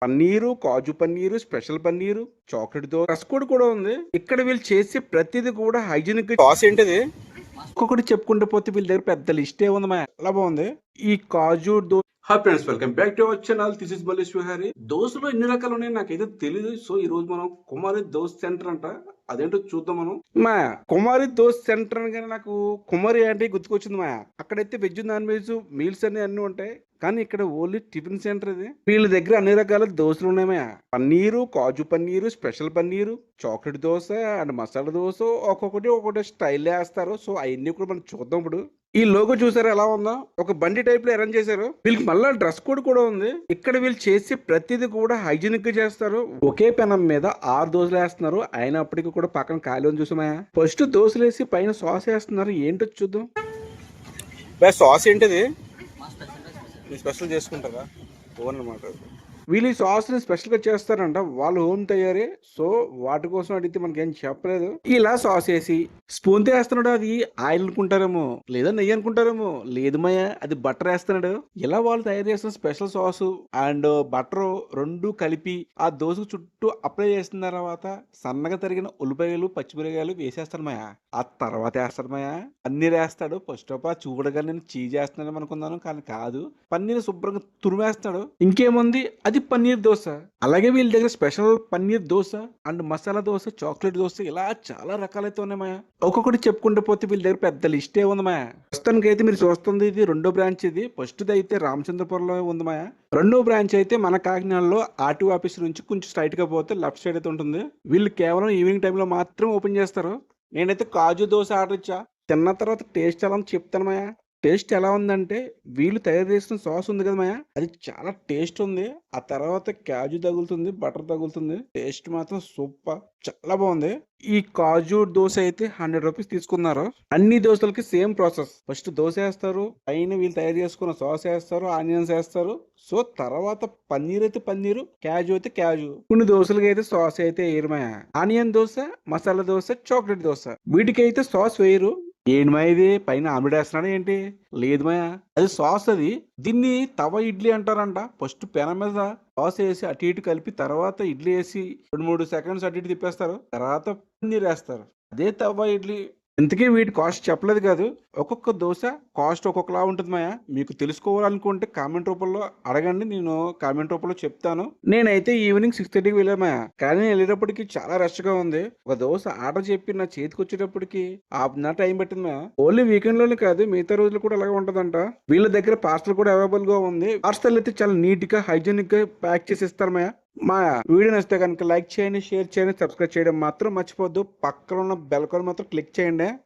Paneer, kaju paneer, special paneer, chocolate dosa, రస్కోడి కూడా ఉంది. ఇక్కడ వీళ్ళు చేసే ప్రతిది కూడా హైజీనిక్. సాస్ ఏంటిది? ఒక్కొక్కటి చెప్పుకుంటూ పోతే వీళ్ళ దగ్గర పెద్ద లిస్టే ఉంది మా. చాలా బాగుంది ఈ kaju dosa. Hi friends, welcome back to our channel. This is Mallesh Vihari. దోసలో ఎన్ని రకాలు ఉన్నాయి నాకైతే తెలియదు. సో ఈ రోజు మనం కుమారి దోస్ సెంటర్ అంట, అదేంటో చూద్దాం మనం. మా కుమారి దోస్ సెంటర్ అనగానే నాకు కుమారి అంటే గుర్తుకొచ్చింది మా. అక్కడైతే వెజ్ నాన్ వెజ్ మీల్స్ అన్ని ఉంటాయి, కానీ ఇక్కడ ఓన్లీ టిఫిన్ సెంటర్ ఇది. వీళ్ళ దగ్గర అన్ని రకాల దోశలు ఉన్నాయా. Paneer, kaju paneer, special paneer, chocolate dosa and masala dosa, ఒక్కొక్కటి స్టైల్ వేస్తారు. సో అవన్నీ కూడా మనం చూద్దాం. ఇప్పుడు ఈ లోగో చూసారా ఎలా ఉందో, ఒక బండి టైప్ లో అరేంజ్ చేశారు. వీళ్ళకి మళ్ళీ డ్రెస్ కోడ్ కూడా ఉంది. ఇక్కడ వీళ్ళు చేసే ప్రతిదీ కూడా హైజీనిక్ గా చేస్తారు. ఒకే పెనం మీద 6 దోశలు వేస్తున్నారు. అయినప్పటికీ కూడా పక్కన ఖాళీ ఉంది చూసామా. ఫస్ట్ దోశలు వేసి పైన సాస్ వేస్తున్నారు. ఏంటో చూద్దాం. సాస్ ఏంటిది? స్పెషల్ చేసుకుంటారా? ఓన్ అనమాట. వీళ్ళు ఈ సాస్ని స్పెషల్గా చేస్తారంట, వాళ్ళు హోమ్ తయారీ. సో వాటి కోసం అడిగితే మనకేం చెప్పలేదు. ఇలా సాస్ వేసి స్పూన్ తో వేస్తున్నాడు. అది ఆయిల్ అనుకుంటారేమో, లేదా నెయ్యి అనుకుంటారేమో. లేదు మయ్య, అది బటర్ వేస్తున్నాడు. ఇలా వాళ్ళు తయారు చేస్తున్న స్పెషల్ సాస్ అండ్ బటర్ రెండు కలిపి ఆ దోశకు చుట్టూ అప్లై చేసిన తర్వాత సన్నగా తరిగిన ఉల్లిపాయలు, పచ్చిమిరకాయలు వేసేస్తాడు మయ్య. ఆ తర్వాత వేస్తాడు మయ్య, పన్నీర్ వేస్తాడు. ఫస్ట్ ఆఫ్ ఆల్ చూడగా నేను చీజ్ వేస్తున్నాను అనుకున్నాను, కానీ కాదు, పన్నీర్ శుభ్రంగా తురిమేస్తాడు. ఇంకేముంది, అది పన్నీర్ దోశ. అలాగే వీళ్ళ దగ్గర special paneer dosa and masala dosa, chocolate dosa, ఇలా చాలా రకాలైతే ఉన్నాయి మాయా. ఒక్కొక్కటి చెప్పుకుంటూ పోతే వీళ్ళ దగ్గర పెద్ద లిస్టే ఉంది మాయా. ప్రస్తుతానికి అయితే మీరు చూస్తుంది ఇది రెండో బ్రాంచ్. ఇది ఫస్ట్ అయితే రామచంద్రపురంలో ఉంది మాయా. రెండో బ్రాంచ్ అయితే మన కాకినాడలో ఆర్టీఓ ఆఫీస్ నుంచి కొంచెం స్ట్రైట్ గా పోతే లెఫ్ట్ సైడ్ అయితే ఉంటుంది. వీళ్ళు కేవలం ఈవినింగ్ టైంలో మాత్రం ఓపెన్ చేస్తారు. నేనైతే కాజు దోశ ఆర్డర్ ఇచ్చా. తిన్న తర్వాత టేస్ట్ ఎలా చెప్తాను మాయా. టేస్ట్ ఎలా ఉందంటే, వీళ్ళు తయారు చేసిన సాస్ ఉంది కదా మాయా, అది చాలా టేస్ట్ ఉంది. ఆ తర్వాత కాజు తగులుతుంది, బటర్ తగులుతుంది. టేస్ట్ మాత్రం సూపర్, చాలా బాగుంది. ఈ కాజు దోశ అయితే 100 రూపీస్ తీసుకున్నారు. అన్ని దోశలకి సేమ్ ప్రాసెస్. ఫస్ట్ దోశ వేస్తారు, పైన వీళ్ళు తయారు చేసుకున్న సాస్ వేస్తారు, ఆనియన్స్ వేస్తారు. సో తర్వాత పన్నీర్ అయితే పన్నీరు, క్యాజు అయితే క్యాజు. కొన్ని దోశలకి అయితే సాస్ అయితే వేయరు మాయా. ఆనియన్ దోశ, మసాలా దోశ, చాక్లెట్ దోశ, వీటికి అయితే సాస్ వేయరు. ఏంటి మా ఇది, పైన ఆమ్లెట్ వేస్తున్నాడా ఏంటి? లేదు మాయా, అది సాస్. అది దీన్ని తవ ఇడ్లీ అంటారంట. ఫస్ట్ పెనం మీద సాస్ వేసి అటు ఇటు కలిపి తర్వాత ఇడ్లీ వేసి 2-3 సెకండ్స్ అటు ఇటు తిప్పేస్తారు. తర్వాత పన్నీర్ వేస్తారు. అదే తవ ఇడ్లీ. ఇంతకీ వీటి కాస్ట్ చెప్పలేదు కాదు. ఒక్కొక్క దోశ కాస్ట్ ఒక్కొక్కలా ఉంటుంది మాయా. మీకు తెలుసుకోవాలనుకుంటే కామెంట్ రూపంలో అడగండి, నేను కామెంట్ రూపంలో చెప్తాను. నేనైతే ఈవినింగ్ 6:30కి వెళ్ళా మాయా, కానీ వెళ్ళేటప్పటికి చాలా రష్ గా ఉంది. ఒక దోశ ఆర్డర్ చెప్పి నా చేతికి వచ్చేటప్పటికి హాఫ్ అన్ అవర్ టైం పట్టింది మాయా. ఓన్లీ వీకెండ్ లోనే కాదు, మిగతా రోజులు కూడా అలాగే ఉంటదంట. వీళ్ళ దగ్గర పార్సల్ కూడా అవైలబుల్ గా ఉంది. పార్సల్ అయితే చాలా నీట్ గా హైజీనిక్ గా ప్యాక్ చేసి ఇస్తారు మాయా. మా వీడియో నచ్చితే కనుక లైక్ చేయండి, షేర్ చేయండి, సబ్స్క్రైబ్ చేయడం మాత్రం మర్చిపోద్దు. పక్కన ఉన్న బెల్ ఐకాన్ మాత్రం క్లిక్ చేయండి.